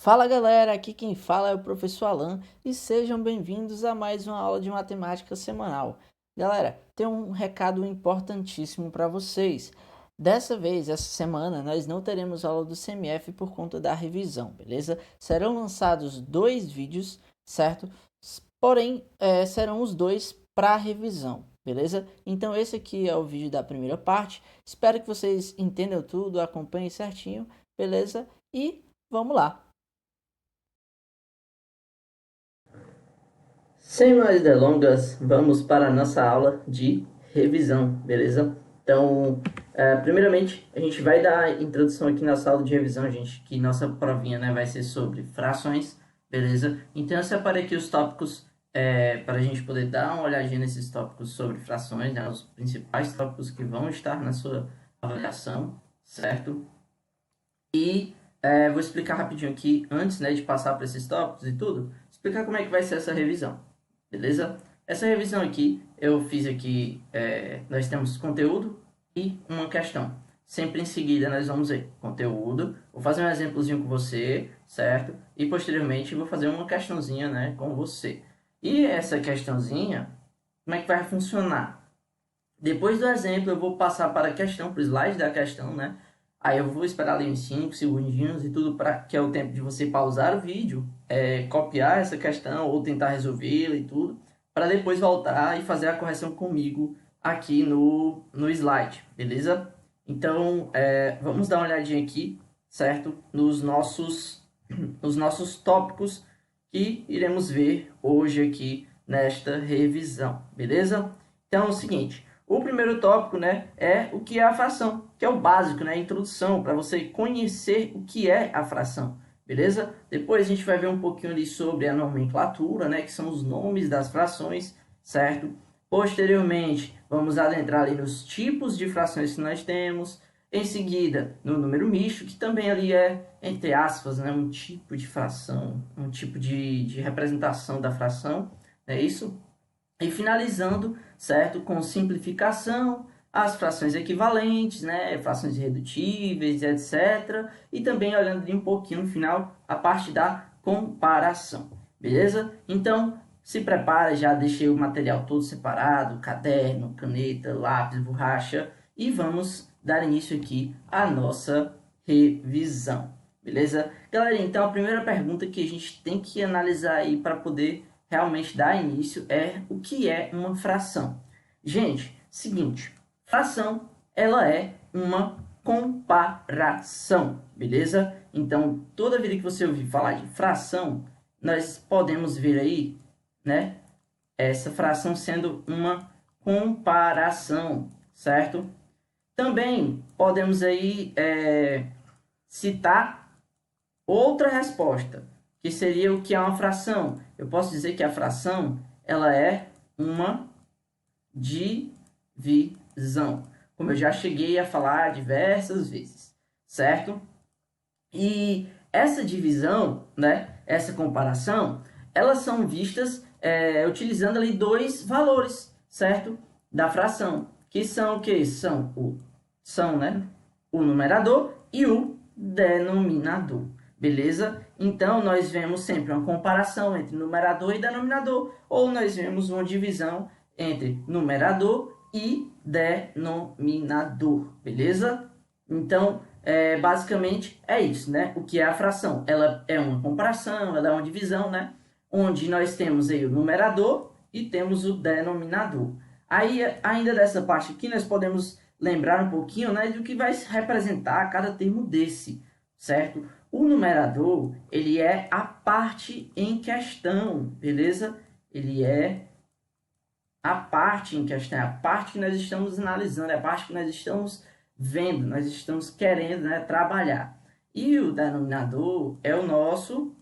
Fala galera, aqui quem fala é o professor Alan e sejam bem-vindos a mais uma aula de matemática semanal. Galera, tem um recado importantíssimo para vocês. Dessa vez, essa semana, nós não teremos aula do CMF por conta da revisão, beleza? Serão lançados dois vídeos, certo? Porém, serão os dois para revisão, beleza? Então esse aqui é o vídeo da primeira parte. Espero que vocês entendam tudo, acompanhem certinho, beleza? E vamos lá! Sem mais delongas, vamos para a nossa aula de revisão, beleza? Então, primeiramente, a gente vai dar a introdução aqui nessa aula de revisão, gente, que nossa provinha, né, vai ser sobre frações, beleza? Então, eu separei aqui os tópicos para a gente poder dar uma olhadinha nesses tópicos sobre frações, né, os principais tópicos que vão estar na sua avaliação, certo? E vou explicar rapidinho aqui, antes, né, de passar para esses tópicos e tudo, explicar como é que vai ser essa revisão. Beleza? Essa revisão aqui, eu fiz aqui, nós temos conteúdo e uma questão. Sempre em seguida nós vamos ver conteúdo, vou fazer um exemplozinho com você, certo? E posteriormente vou fazer uma questãozinha, né, com você. E essa questãozinha, como é que vai funcionar? Depois do exemplo eu vou passar para a questão, para o slide da questão, né? Aí eu vou esperar ali uns 5 segundinhos e tudo, para que é o tempo de você pausar o vídeo, copiar essa questão ou tentar resolvê-la e tudo, para depois voltar e fazer a correção comigo aqui no slide, beleza? Então, vamos dar uma olhadinha aqui, certo? Nos nossos tópicos que iremos ver hoje aqui nesta revisão, beleza? Então é o seguinte... O primeiro tópico, né, é o que é a fração, que é o básico, né, a introdução, para você conhecer o que é a fração, beleza? Depois a gente vai ver um pouquinho ali sobre a nomenclatura, né, que são os nomes das frações, certo? Posteriormente, vamos adentrar ali nos tipos de frações que nós temos. Em seguida, no número misto, que também ali é, entre aspas, né, um tipo de fração, um tipo de representação da fração, é isso? E finalizando, certo, com simplificação, as frações equivalentes, né, frações irredutíveis, etc. E também olhando ali um pouquinho no final a parte da comparação, beleza? Então, se prepara, já deixei o material todo separado, caderno, caneta, lápis, borracha, e vamos dar início aqui à nossa revisão, beleza? Galera, então a primeira pergunta que a gente tem que analisar aí para poder realmente dar início é o que é uma fração. Gente, seguinte, fração ela é uma comparação, beleza? Então, toda vida que você ouvir falar de fração, nós podemos ver aí, né, essa fração sendo uma comparação, certo? Também podemos aí citar outra resposta, que seria o que é uma fração. Eu posso dizer que a fração ela é uma divisão, como eu já cheguei a falar diversas vezes, certo? E essa divisão, né, essa comparação, elas são vistas utilizando ali dois valores, certo? Da fração, que são o que? São, né, o numerador e o denominador. Beleza? Então, nós vemos sempre uma comparação entre numerador e denominador, ou nós vemos uma divisão entre numerador e denominador, beleza? Então, basicamente é isso, né? O que é a fração? Ela é uma comparação, ela é uma divisão, né? Onde nós temos aí o numerador e temos o denominador. Aí, ainda dessa parte aqui, nós podemos lembrar um pouquinho, né, do que vai representar cada termo desse, certo? O numerador, ele é a parte em questão, beleza? Ele é a parte em questão, é a parte que nós estamos analisando, é a parte que nós estamos vendo, nós estamos querendo, né, trabalhar. E o denominador é o nosso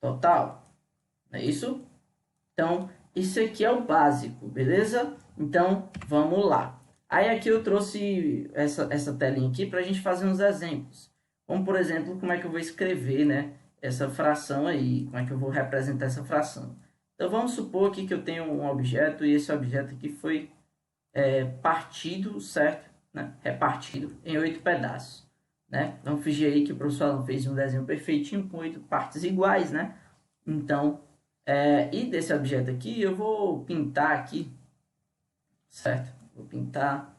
total, não é isso? Então, isso aqui é o básico, beleza? Então, vamos lá. Aí aqui eu trouxe essa telinha aqui para a gente fazer uns exemplos. Como, por exemplo, como é que eu vou escrever, né, essa fração aí, como é que eu vou representar essa fração. Então, vamos supor aqui que eu tenho um objeto e esse objeto aqui foi partido, certo? Né? Repartido em 8 pedaços. né? Vamos fingir aí que o professor Alan fez um desenho perfeitinho com 8 partes iguais, né? Então, e desse objeto aqui, eu vou pintar aqui, certo? Vou pintar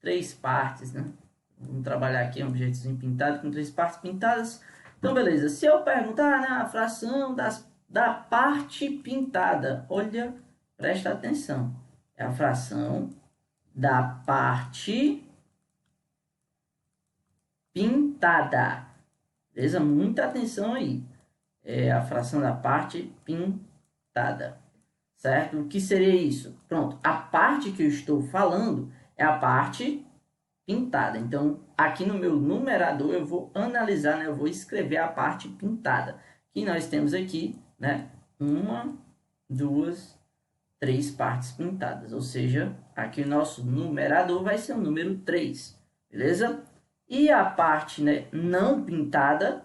3 partes, né? Vamos trabalhar aqui um objetozinho pintado com 3 partes pintadas. Então, beleza. Se eu perguntar, né, a fração da parte pintada, olha, presta atenção. É a fração da parte pintada. Beleza? Muita atenção aí. É a fração da parte pintada. Certo? O que seria isso? Pronto. A parte que eu estou falando é a parte pintada. Então, aqui no meu numerador, eu vou analisar, né? Eu vou escrever a parte pintada. Que nós temos aqui, né? 1, 2, 3 partes pintadas. Ou seja, aqui o nosso numerador vai ser o número 3. Beleza? E a parte, né, não pintada,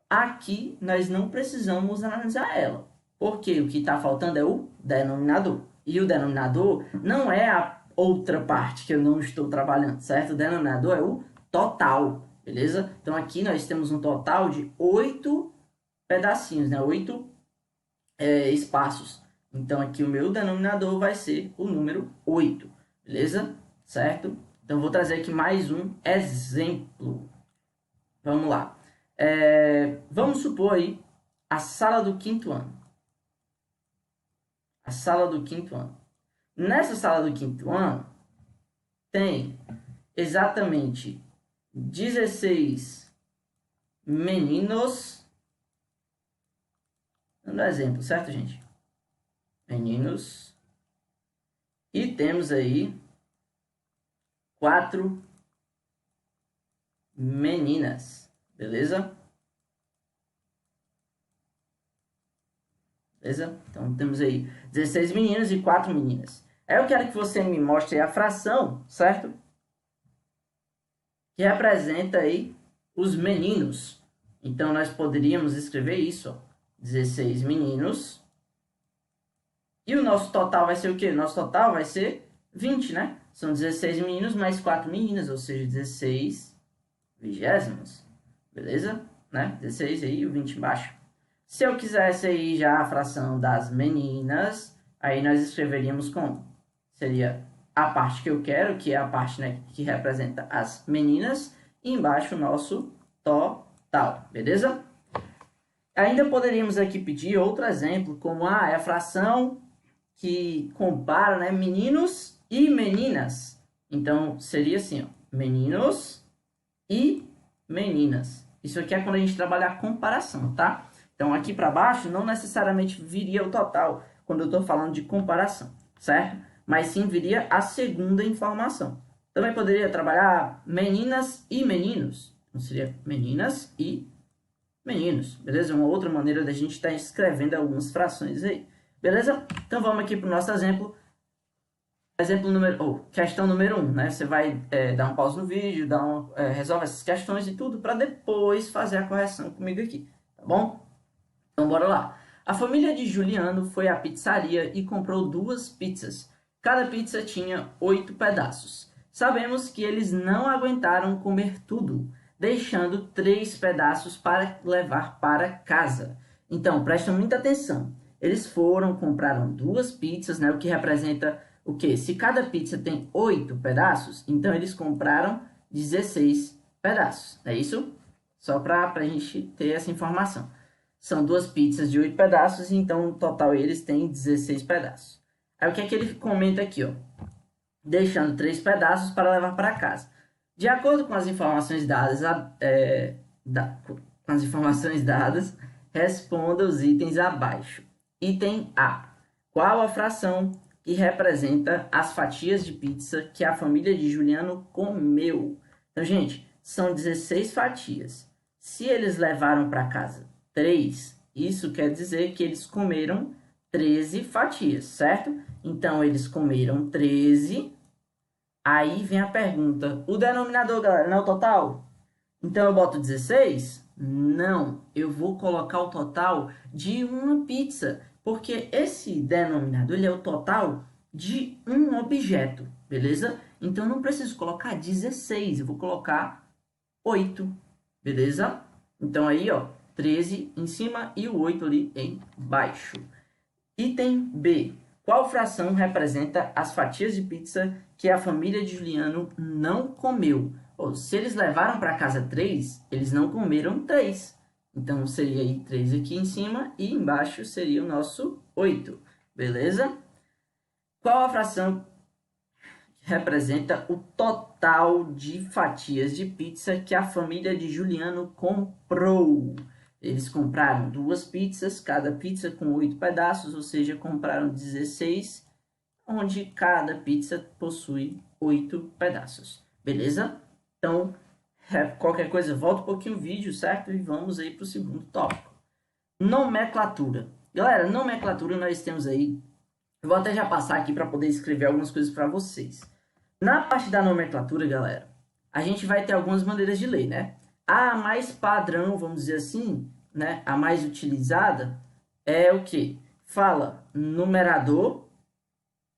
aqui nós não precisamos analisar ela. Porque o que está faltando é o denominador. E o denominador não é a outra parte que eu não estou trabalhando, certo? O denominador é o total, beleza? Então aqui nós temos um total de 8 pedacinhos, né? 8 espaços. Então aqui o meu denominador vai ser o número 8, beleza? Certo? Então vou trazer aqui mais um exemplo. Vamos lá. Vamos supor aí a sala do 5º ano. A sala do 5º ano. Nessa sala do 5º ano, tem exatamente 16 meninos. Dando exemplo, certo, gente? Meninos. E temos aí 4 meninas. Beleza? Beleza? Então temos aí 16 meninos e 4 meninas. Aí eu quero que você me mostre a fração, certo? Que representa aí os meninos. Então nós poderíamos escrever isso, ó, 16 meninos. E o nosso total vai ser o quê? O nosso total vai ser 20, né? São 16 meninos mais 4 meninas, ou seja, 16 vigésimos. Beleza? Né? 16 aí e o 20 embaixo. Se eu quisesse aí já a fração das meninas, aí nós escreveríamos como? Seria a parte que eu quero, que é a parte, né, que representa as meninas, e embaixo o nosso total, beleza? Ainda poderíamos aqui pedir outro exemplo, como é a fração que compara, né, meninos e meninas. Então, seria assim, ó, meninos e meninas. Isso aqui é quando a gente trabalha a comparação, tá? Então, aqui para baixo não necessariamente viria o total quando eu estou falando de comparação, certo? Mas sim viria a segunda informação. Também poderia trabalhar meninas e meninos. Então, seria meninas e meninos, beleza? Uma outra maneira da gente estar escrevendo algumas frações aí, beleza? Então, vamos aqui para o nosso exemplo. Questão número 1, né? Você vai dar um pause no vídeo, resolve essas questões e tudo, para depois fazer a correção comigo aqui, tá bom? Então, bora lá. A família de Juliano foi à pizzaria e comprou 2 pizzas. Cada pizza tinha 8 pedaços. Sabemos que eles não aguentaram comer tudo, deixando 3 pedaços para levar para casa. Então, prestem muita atenção. Eles compraram 2 pizzas, né? O que representa o quê? Se cada pizza tem 8 pedaços, então eles compraram 16 pedaços. É isso? Só para a gente ter essa informação. São 2 pizzas de 8 pedaços, então no total eles têm 16 pedaços. Aí o que é que ele comenta aqui, ó? Deixando 3 pedaços para levar para casa. De acordo com as informações dadas, responda os itens abaixo. Item A. Qual a fração que representa as fatias de pizza que a família de Juliano comeu? Então, gente, são 16 fatias. Se eles levaram para casa 3, isso quer dizer que eles comeram 13 fatias, certo? Então, eles comeram 13. Aí vem a pergunta, o denominador, galera, não é o total? Então, eu boto 16? Não, eu vou colocar o total de uma pizza, porque esse denominador ele é o total de um objeto, beleza? Então, não preciso colocar 16, eu vou colocar 8, beleza? Então aí, ó, 13 em cima e o 8 ali embaixo. Item B. Qual fração representa as fatias de pizza que a família de Juliano não comeu? Ou, se eles levaram para casa 3, eles não comeram 3. Então seria aí 3 aqui em cima e embaixo seria o nosso 8. Beleza? Qual a fração representa o total de fatias de pizza que a família de Juliano comprou? Eles compraram 2 pizzas, cada pizza com 8 pedaços, ou seja, compraram 16, onde cada pizza possui 8 pedaços. Beleza? Então, qualquer coisa, volta um pouquinho o vídeo, certo? E vamos aí para o segundo tópico. Nomenclatura. Galera, nomenclatura nós temos aí. Eu vou até já passar aqui para poder escrever algumas coisas para vocês. Na parte da nomenclatura, galera, a gente vai ter algumas maneiras de ler, né? A mais padrão, vamos dizer assim, né? A mais utilizada é o que? Fala numerador,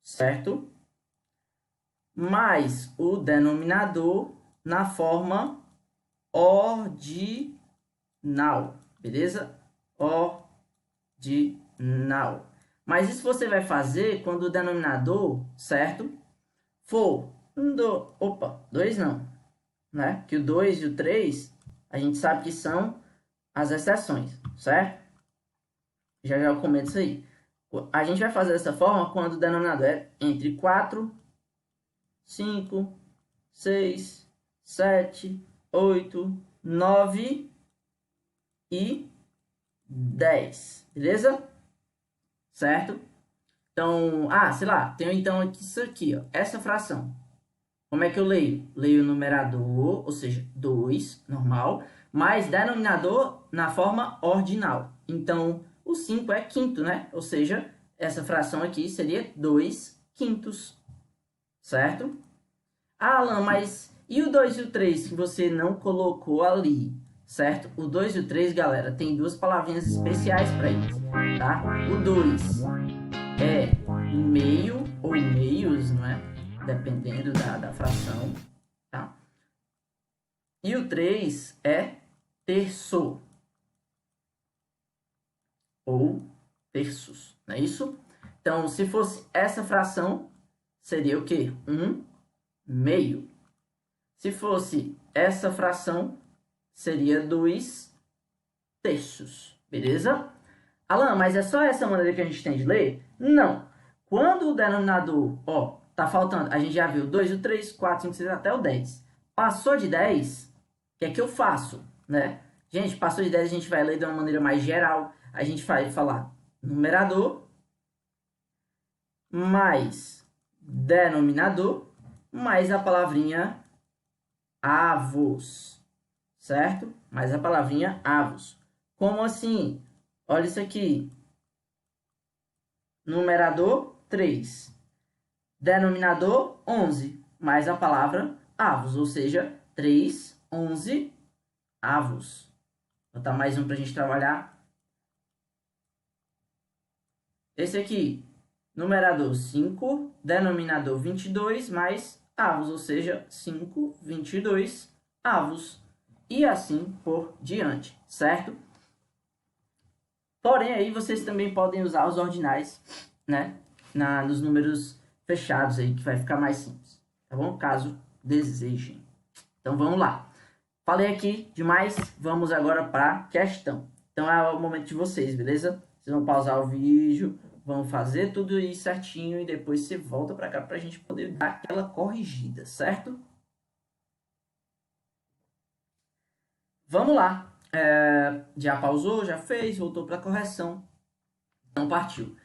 certo? Mais o denominador na forma ordinal, beleza? Ordinal. Mas isso você vai fazer quando o denominador, certo? For dois não, né? Que o 2 e o 3, a gente sabe que são as exceções, certo? Já eu comento isso aí. A gente vai fazer dessa forma quando o denominador é entre 4, 5, 6, 7, 8, 9 e 10, beleza? Certo? Então, sei lá, tenho então aqui isso aqui, ó, essa fração. Como é que eu leio? Leio o numerador, ou seja, 2, normal, mais denominador na forma ordinal. Então, o 5 é quinto, né? Ou seja, essa fração aqui seria 2 quintos, certo? Alan, mas e o 2 e o 3 que você não colocou ali, certo? O 2 e o 3, galera, tem duas palavrinhas especiais para eles, tá? O 2 é meio ou meios, não é? Dependendo da fração, tá? E o 3 é terço ou terços, não é isso? Então, se fosse essa fração, seria o quê? 1 meio. Se fosse essa fração, seria 2 terços, beleza? Alan, mas é só essa maneira que a gente tem de ler? Não. Quando o denominador, ó, tá faltando, a gente já viu 2, o 3, 4, 5, 6, até o 10. Passou de 10, o que é que eu faço, né? Gente, passou de 10, a gente vai ler de uma maneira mais geral. A gente vai falar numerador mais denominador mais a palavrinha avos, certo? Mais a palavrinha avos. Como assim? Olha isso aqui. Numerador 3, denominador 11, mais a palavra avos, ou seja, 3, 11 avos. Vou botar mais um para a gente trabalhar. Esse aqui, numerador 5, denominador 22, mais avos, ou seja, 5, 22 avos. E assim por diante, certo? Porém, aí vocês também podem usar os ordinais, né? Nos números fechados aí, que vai ficar mais simples, tá bom? Caso desejem. Então, vamos lá. Falei aqui demais, vamos agora para a questão. Então, é o momento de vocês, beleza? Vocês vão pausar o vídeo, vão fazer tudo isso certinho e depois você volta para cá para a gente poder dar aquela corrigida, certo? Vamos lá. Já pausou, já fez, voltou para a correção. Então, partiu.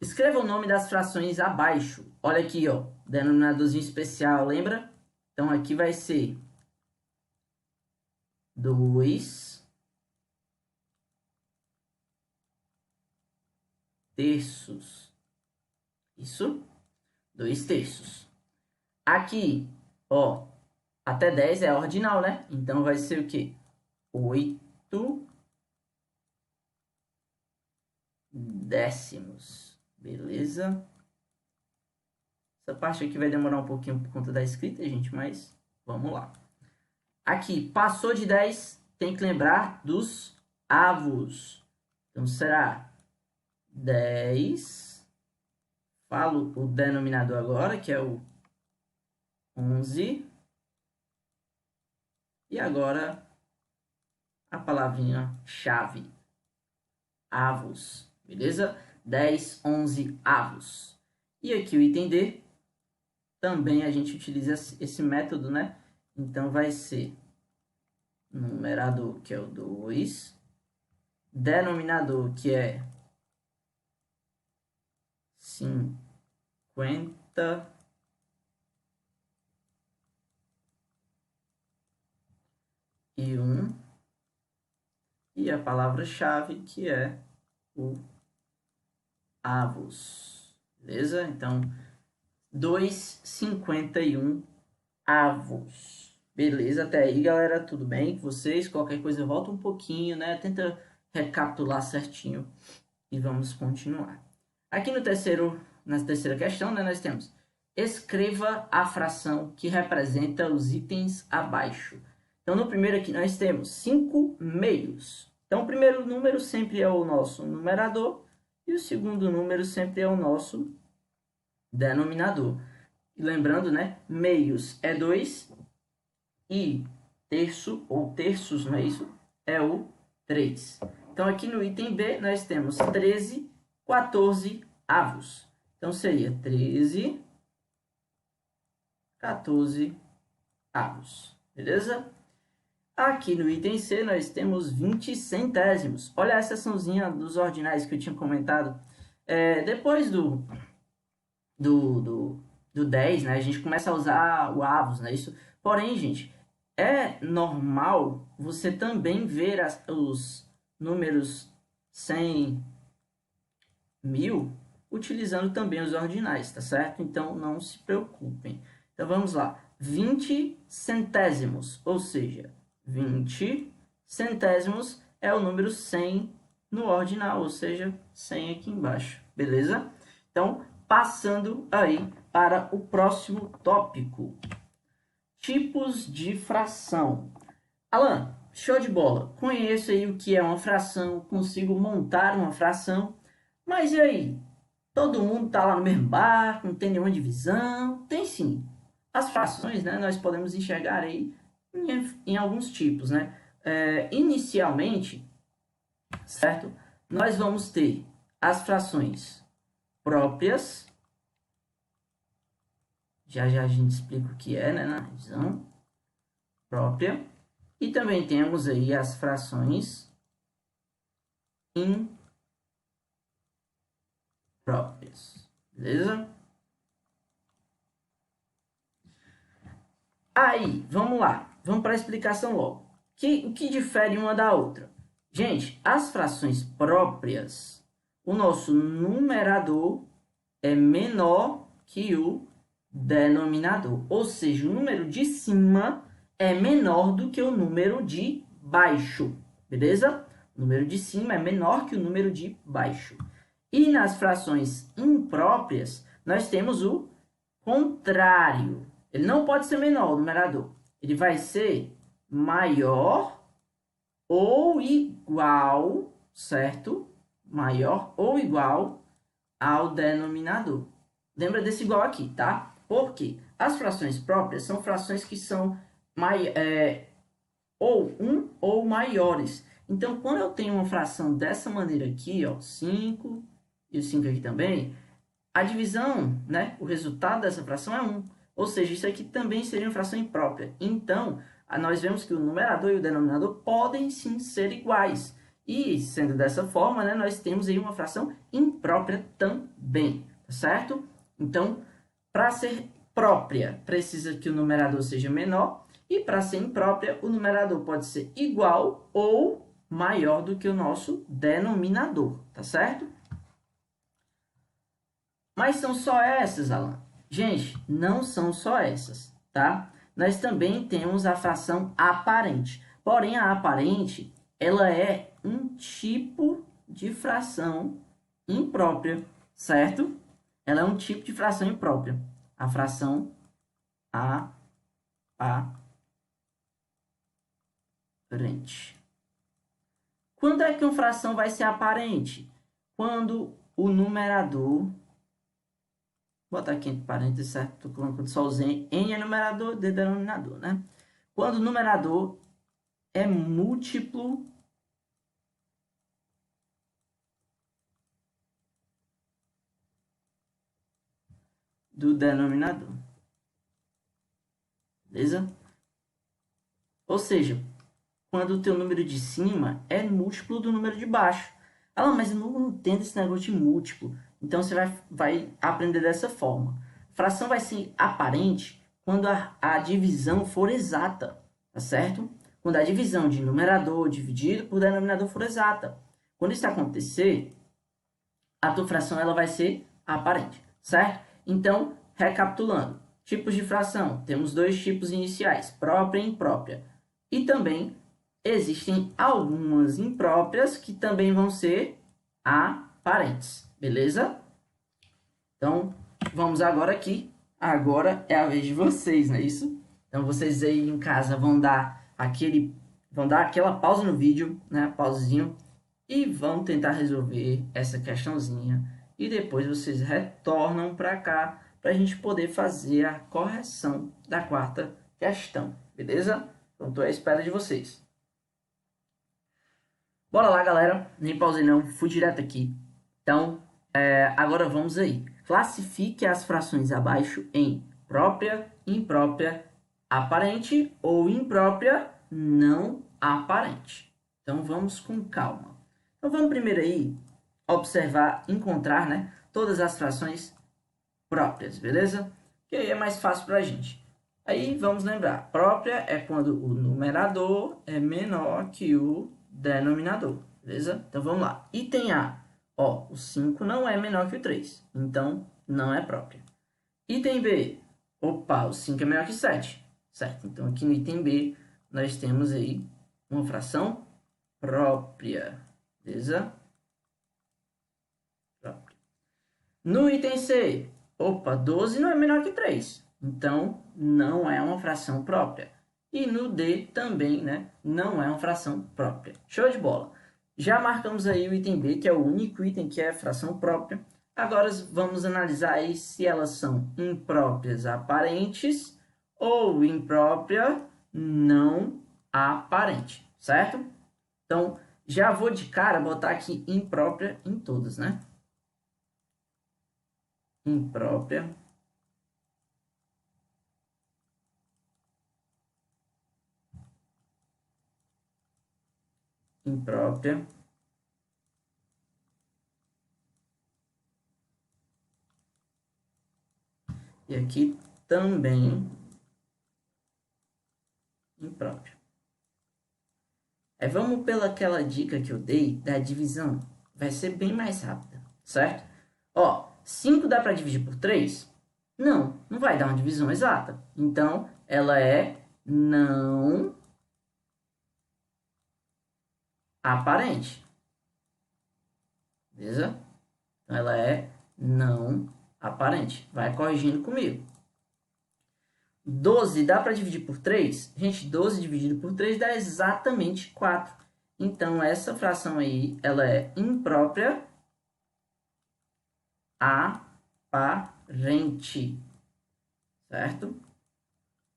Escreva o nome das frações abaixo. Olha aqui, ó, denominadorzinho especial, lembra? Então, aqui vai ser 2 terços. Isso? 2 terços. Aqui, ó, até 10 é ordinal, né? Então, vai ser o quê? 8 décimos. Beleza? Essa parte aqui vai demorar um pouquinho por conta da escrita, gente, mas vamos lá. Aqui, passou de 10, tem que lembrar dos avos. Então, será 10. Falo o denominador agora, que é o 11. E agora, a palavrinha chave. Avos. Beleza? 10, 11 avos. E aqui o item D, também a gente utiliza esse método, né? Então, vai ser numerador, que é o 2. Denominador, que é 50. E a palavra-chave, que é o avos. Beleza? Então, 2,51 avos. Beleza? Até aí, galera, tudo bem com vocês? Qualquer coisa, volta um pouquinho, né? Tenta recapitular certinho e vamos continuar. Aqui na terceira questão, né, nós temos: escreva a fração que representa os itens abaixo. Então, no primeiro aqui, nós temos 5 meios. Então, o primeiro número sempre é o nosso numerador e o segundo número sempre é o nosso denominador. E lembrando, né, meios é 2 e terço, ou terços, não é isso? É o 3. Então, aqui no item B, nós temos 13, 14 avos. Então, seria 13, 14 avos. Beleza? Aqui no item C, nós temos 20 centésimos. Olha a seçãozinha dos ordinais que eu tinha comentado. Depois do 10, né, a gente começa a usar o avos, né? Isso. Porém, gente, é normal você também ver os números 100, 1000 utilizando também os ordinais, tá certo? Então, não se preocupem. Então, vamos lá. 20 centésimos, ou seja, 20 centésimos é o número 100 no ordinal, ou seja, 100 aqui embaixo, beleza? Então, passando aí para o próximo tópico. Tipos de fração. Alan, show de bola. Conheço aí o que é uma fração, consigo montar uma fração, mas e aí? Todo mundo está lá no mesmo barco, não tem nenhuma divisão? Tem sim. As frações, né, nós podemos enxergar aí em alguns tipos, né? Inicialmente, certo? Nós vamos ter as frações próprias. Já já a gente explica o que é, né, na revisão própria. E também temos aí as frações impróprias. Beleza? Aí, vamos lá. Vamos para a explicação logo. O que difere uma da outra? Gente, as frações próprias, o nosso numerador é menor que o denominador. Ou seja, o número de cima é menor do que o número de baixo. Beleza? O número de cima é menor que o número de baixo. E nas frações impróprias, nós temos o contrário. Ele não pode ser menor, o numerador. Ele vai ser maior ou igual, certo? Maior ou igual ao denominador. Lembra desse igual aqui, tá? Porque as frações próprias são frações que são ou 1 ou maiores. Então, quando eu tenho uma fração dessa maneira aqui, ó, 5 e o 5 aqui também, a divisão, né, o resultado dessa fração é 1. Ou seja, isso aqui também seria uma fração imprópria. Então, nós vemos que o numerador e o denominador podem sim ser iguais. E, sendo dessa forma, né, nós temos aí uma fração imprópria também, tá certo? Então, para ser própria, precisa que o numerador seja menor. E para ser imprópria, o numerador pode ser igual ou maior do que o nosso denominador, tá certo? Mas são só essas, Alan? Gente, não são só essas, tá? Nós também temos a fração aparente. Porém, a aparente, ela é um tipo de fração imprópria, certo? Ela é um tipo de fração imprópria. A fração aparente. aparente. Quando é que uma fração vai ser aparente? Quando o numerador... Vou botar aqui entre parênteses, certo? Estou colocando só os N. N é numerador, D é denominador, né? Quando o numerador é múltiplo do denominador. Beleza? Ou seja, quando o teu número de cima é múltiplo do número de baixo. Ah, mas eu não entendo esse negócio de múltiplo. Então, você vai aprender dessa forma. Fração vai ser aparente quando a divisão for exata, tá certo? Quando a divisão de numerador dividido por denominador for exata. Quando isso acontecer, a tua fração ela vai ser aparente, certo? Então, recapitulando. Tipos de fração. Temos dois tipos iniciais, própria e imprópria. E também existem algumas impróprias que também vão ser aparentes, beleza? Então, vamos agora aqui. Agora é a vez de vocês, não é isso? Então, vocês aí em casa vão dar aquela pausa no vídeo, né? Pauzinho, e vão tentar resolver essa questãozinha. E depois vocês retornam para cá para a gente poder fazer a correção da quarta questão, beleza? Então, estou à espera de vocês. Bora lá, galera. Nem pausei não, fui direto aqui. Então, agora vamos aí. Classifique as frações abaixo em própria, imprópria, aparente ou imprópria não aparente. Então, vamos com calma. Então, vamos primeiro aí observar, encontrar, né, todas as frações próprias, beleza? Que aí é mais fácil para a gente. Aí, vamos lembrar. Própria é quando o numerador é menor que o denominador, beleza? Então, vamos lá. Item A. Ó, o 5 não é menor que o 3, então não é própria. Item B. Opa, o 5 é menor que 7, certo? Então, aqui no item B, nós temos aí uma fração própria, beleza? Própria. No item C, opa, 12 não é menor que 3, então não é uma fração própria. E no D também, né, não é uma fração própria. Show de bola! Já marcamos aí o item B, que é o único item que é fração própria. Agora vamos analisar aí se elas são impróprias aparentes ou imprópria não aparente, certo? Então, já vou de cara botar aqui imprópria em todas, né? Imprópria. Imprópria. E aqui também imprópria. Aí vamos pelaquela dica que eu dei da divisão. Vai ser bem mais rápida, certo? Ó, 5 dá para dividir por 3? Não, não vai dar uma divisão exata. Então, ela é não aparente. Beleza? Então, ela é não aparente. Vai corrigindo comigo. 12 dá para dividir por 3? Gente, 12 dividido por 3 dá exatamente 4. Então, essa fração aí, ela é imprópria aparente. Certo?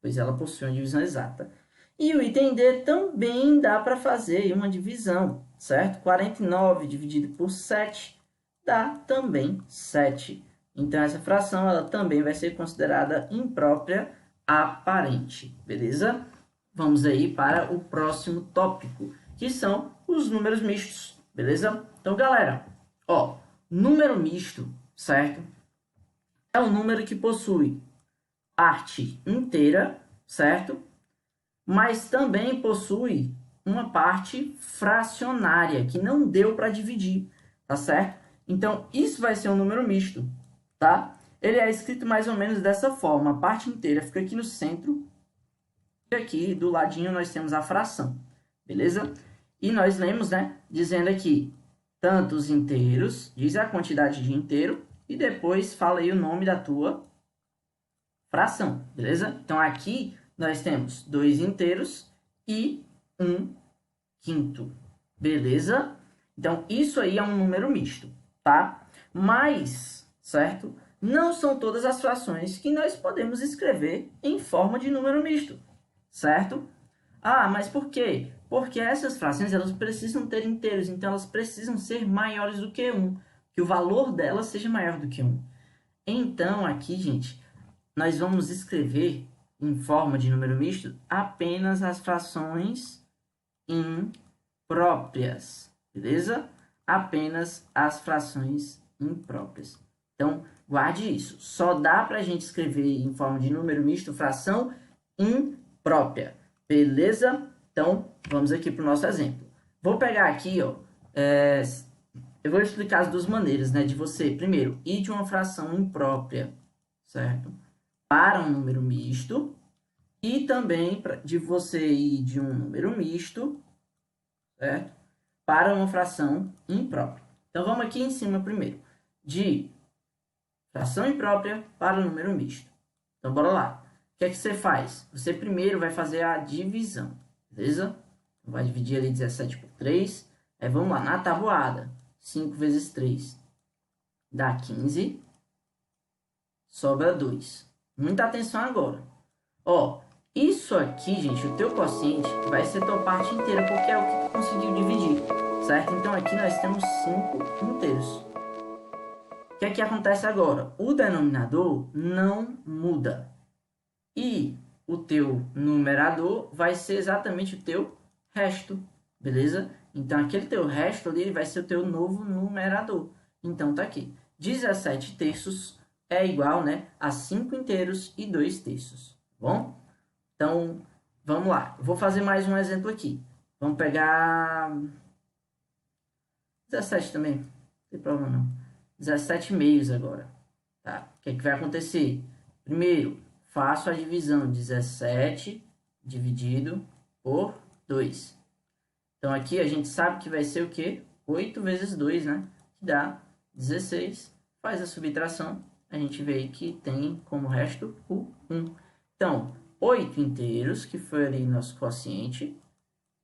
Pois ela possui uma divisão exata. E o item D também dá para fazer uma divisão, certo? 49 dividido por 7 dá também 7. Então, essa fração ela também vai ser considerada imprópria aparente, beleza? Vamos aí para o próximo tópico, que são os números mistos, beleza? Então, galera, ó, número misto, certo? É um número que possui parte inteira, certo? Mas também possui uma parte fracionária, que não deu para dividir, tá certo? Então, isso vai ser um número misto, tá? Ele é escrito mais ou menos dessa forma. A parte inteira fica aqui no centro. E aqui, do ladinho, nós temos a fração, beleza? E nós lemos, né? Dizendo aqui, tantos inteiros, diz a quantidade de inteiro, e depois fala aí o nome da tua fração, beleza? Então, aqui nós temos 2 inteiros e 1 quinto. Beleza? Então, isso aí é um número misto, tá? Mas, certo? Não são todas as frações que nós podemos escrever em forma de número misto, certo? Ah, mas por quê? Porque essas frações, elas precisam ter inteiros, então elas precisam ser maiores do que 1, que o valor delas seja maior do que 1. Então, aqui, gente, nós vamos escrever em forma de número misto apenas as frações impróprias, beleza? Apenas as frações impróprias. Então, guarde isso. Só dá para a gente escrever em forma de número misto fração imprópria, beleza? Então, vamos aqui para o nosso exemplo. Vou pegar aqui, ó, eu vou explicar as duas maneiras, né? De você, primeiro, ir de uma fração imprópria, certo? Para um número misto. E também de você ir de um número misto, certo? Para uma fração imprópria. Então, vamos aqui em cima primeiro. De fração imprópria para o número misto. Então, bora lá. O que é que você faz? Você primeiro vai fazer a divisão, beleza? Vai dividir ali 17 por 3. Aí, vamos lá, na tabuada. 5 vezes 3 dá 15. Sobra 2. Muita atenção agora. Ó, isso aqui, gente, o teu quociente vai ser tua parte inteira, porque é o que tu conseguiu dividir, certo? Então, aqui nós temos 5 inteiros. O que é que acontece agora? O denominador não muda. E o teu numerador vai ser exatamente o teu resto, beleza? Então, aquele teu resto ali vai ser o teu novo numerador. Então, tá aqui. 17 terços é igual, né, a 5 inteiros e 2 terços, tá bom? Então, vamos lá. Eu vou fazer mais um exemplo aqui. Vamos pegar 17 também. Não tem problema não. 17 meios agora. Tá? O que é que vai acontecer? Primeiro, faço a divisão 17 dividido por 2. Então, aqui a gente sabe que vai ser o quê? 8 vezes 2, né? Que dá 16. Faz a subtração. A gente vê que tem como resto o 1. Então, 8 inteiros, que foi ali nosso quociente,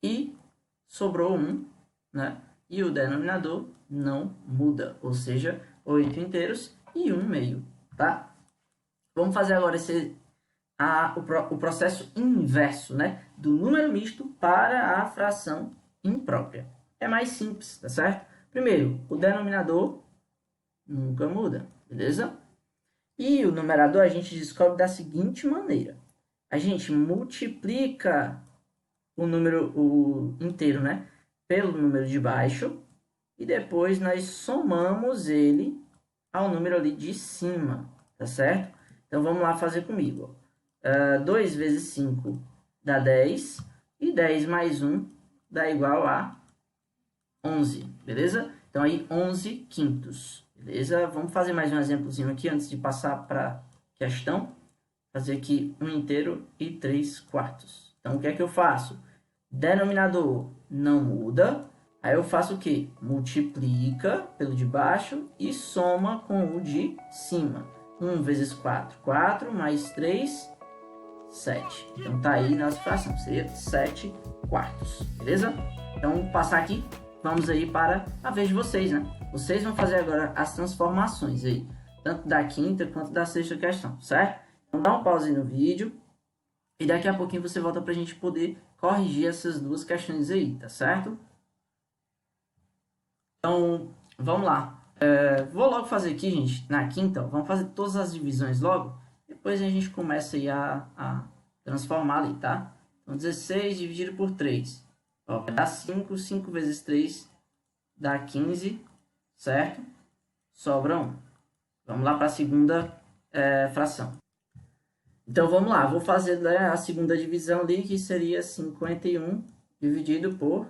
e sobrou 1, né? E o denominador não muda, ou seja, 8 inteiros e 1 meio, tá? Vamos fazer agora o processo inverso, né? Do número misto para a fração imprópria. É mais simples, tá certo? Primeiro, o denominador nunca muda, beleza? E o numerador a gente descobre da seguinte maneira. A gente multiplica o inteiro, né, pelo número de baixo, e depois nós somamos ele ao número ali de cima, tá certo? Então, vamos lá fazer comigo. 2 vezes 5 dá 10, e 10 mais 1 dá igual a 11, beleza? Então, aí, 11 quintos, beleza? Vamos fazer mais um exemplozinho aqui antes de passar para a questão. Fazer aqui 1 inteiro e 3 quartos. Então, o que é que eu faço? Denominador não muda. Aí eu faço o quê? Multiplica pelo de baixo e soma com o de cima. 1 vezes 4, 4, mais 3, 7. Então, tá aí nossa fração. Seria 7 quartos, beleza? Então, vou passar aqui. Vamos aí para a vez de vocês, né? Vocês vão fazer agora as transformações aí. Tanto da quinta quanto da sexta questão, certo? Então, dá um pause aí no vídeo. E daqui a pouquinho você volta para a gente poder corrigir essas duas questões aí, tá certo? Então, vamos lá. Vou logo fazer aqui, gente, na quinta. Ó, vamos fazer todas as divisões logo. Depois a gente começa aí a transformar ali, tá? Então, 16 dividido por 3. Ó, vai dar 5. 5 vezes 3 dá 15, certo? Sobra 1. Vamos lá para a segunda fração. Então, vamos lá. Vou fazer, né, a segunda divisão ali, que seria 51 dividido por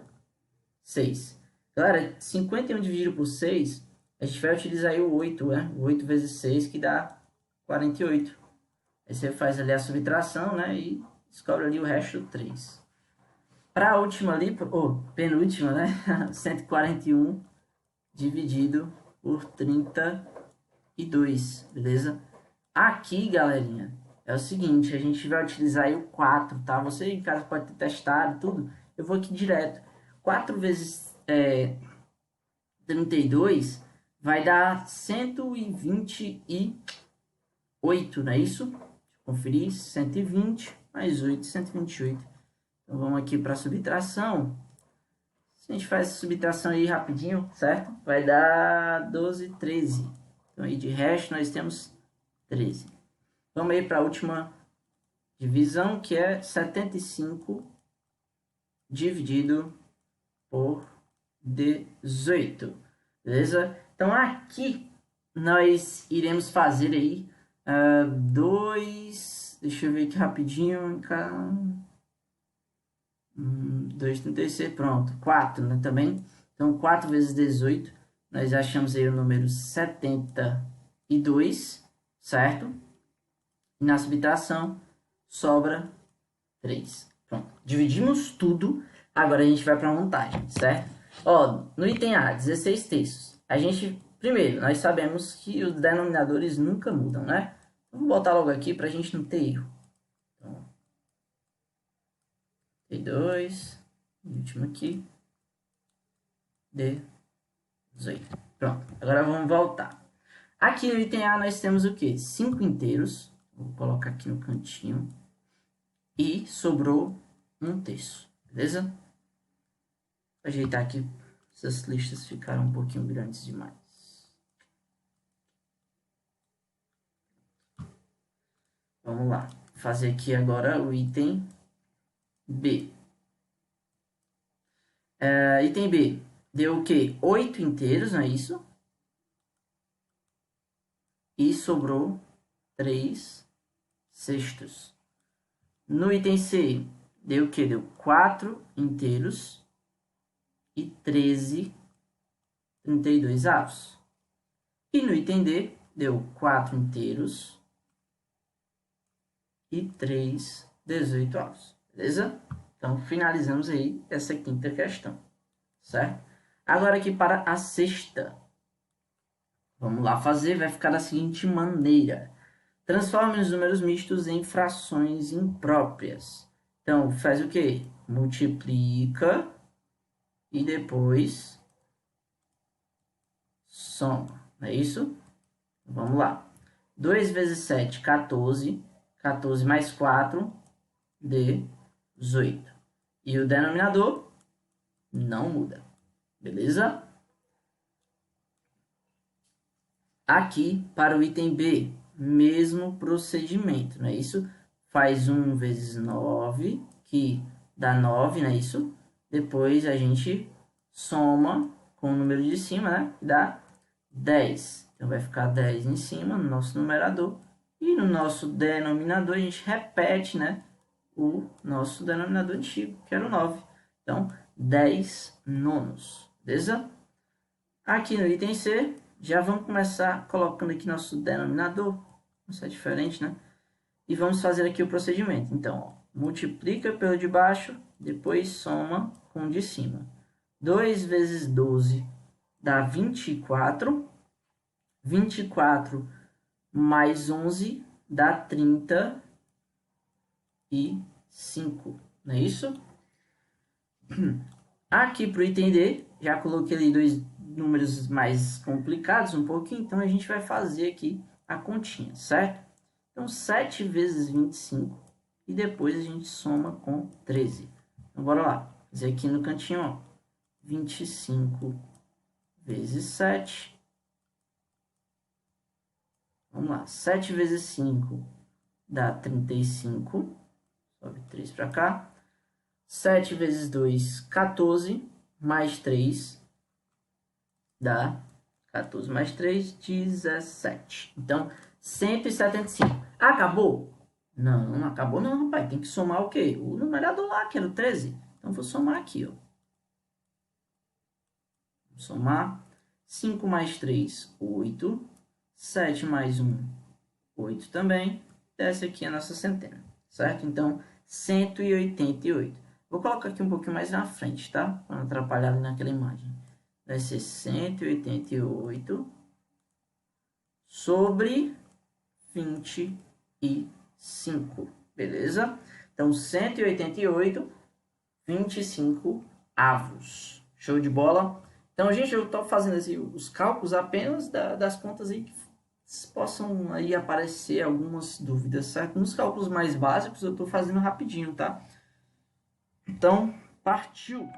6. Galera, 51 dividido por 6, a gente vai utilizar aí o 8, né? O 8 vezes 6, que dá 48. Aí você faz ali a subtração, né? E descobre ali o resto 3. Para a última ali, penúltima, né? 141 dividido por 32, beleza? Aqui, galerinha, é o seguinte, a gente vai utilizar aí o 4, tá? Você em casa pode ter testado tudo. Eu vou aqui direto. 4 vezes 32 vai dar 128, não é isso? Deixa eu conferir, 120 mais 8, 128. Então, vamos aqui para a subtração. Se a gente faz essa subtração aí rapidinho, certo? Vai dar 12, 13. Então, aí de resto, nós temos 13. Vamos aí para a última divisão, que é 75 dividido por 18. Beleza? Então, aqui nós iremos fazer aí 2... Deixa eu ver aqui rapidinho. 2,36, pronto. 4, né, também. Então, 4 vezes 18, nós achamos aí o número 72, certo? E na subtração, sobra 3. Pronto. Dividimos tudo. Agora a gente vai para a montagem, certo? Ó, no item A, 16 terços. A gente, primeiro, nós sabemos que os denominadores nunca mudam, né? Vamos botar logo aqui para a gente não ter erro. Então, 32, último aqui, 18. Pronto, agora vamos voltar. Aqui no item A nós temos o quê? 5 inteiros. Vou colocar aqui no cantinho. E sobrou 1 terço, beleza? Vou ajeitar aqui, essas listas ficaram um pouquinho grandes demais. Vamos lá, fazer aqui agora o item B. Item B, deu o quê? 8 inteiros, não é isso? E sobrou 3 sextos. No item C, deu o quê? Deu 4 inteiros e 13 32avos. E no item D, deu 4 inteiros e 3 18avos. Beleza? Então, finalizamos aí essa quinta questão, certo? Agora aqui para a sexta. Vamos lá fazer, vai ficar da seguinte maneira. Transforme os números mistos em frações impróprias. Então, faz o quê? Multiplica e depois soma. Não é isso? Vamos lá. 2 vezes 7, 14. 14 mais 4, 18. E o denominador não muda. Beleza? Aqui, para o item B, mesmo procedimento, não é isso? Faz 1 vezes 9, que dá 9, não é isso? Depois a gente soma com o número de cima, né? Que dá 10. Então, vai ficar 10 em cima no nosso numerador. E no nosso denominador, a gente repete, né? O nosso denominador antigo, que era o 9. Então, 10 nonos. Beleza? Aqui no item C, já vamos começar colocando aqui nosso denominador. Isso é diferente, né? E vamos fazer aqui o procedimento. Então, ó, multiplica pelo de baixo, depois soma com o de cima. 2 vezes 12 dá 24. 24 mais 11 dá 35. Não é isso? Aqui para o item D, já coloquei ali 2 números mais complicados um pouquinho, então a gente vai fazer aqui a continha, certo? Então, 7 vezes 25 e depois a gente soma com 13. Então, bora lá. Fazer aqui no cantinho, ó, 25 vezes 7. Vamos lá. 7 vezes 5 dá 35. Sobe 3 para cá. 7 vezes 2, 14. Mais 3 dá 14 mais 3, 17. Então, 175. Acabou? Não, não acabou não, rapaz. Tem que somar o quê? O numerador lá, que era o 13. Então, vou somar aqui, ó. Vou somar. 5 mais 3, 8. 7 mais 1, 8 também. Desce aqui a nossa centena, certo? Então, 188. Vou colocar aqui um pouquinho mais na frente, tá? Para não atrapalhar ali naquela imagem. Vai ser 188 sobre 25, beleza? Então, 188, 25 avos. Show de bola? Então, gente, eu estou fazendo assim, os cálculos apenas das contas aí que possam aí aparecer algumas dúvidas, certo? Nos cálculos mais básicos eu estou fazendo rapidinho, tá? Então, partiu!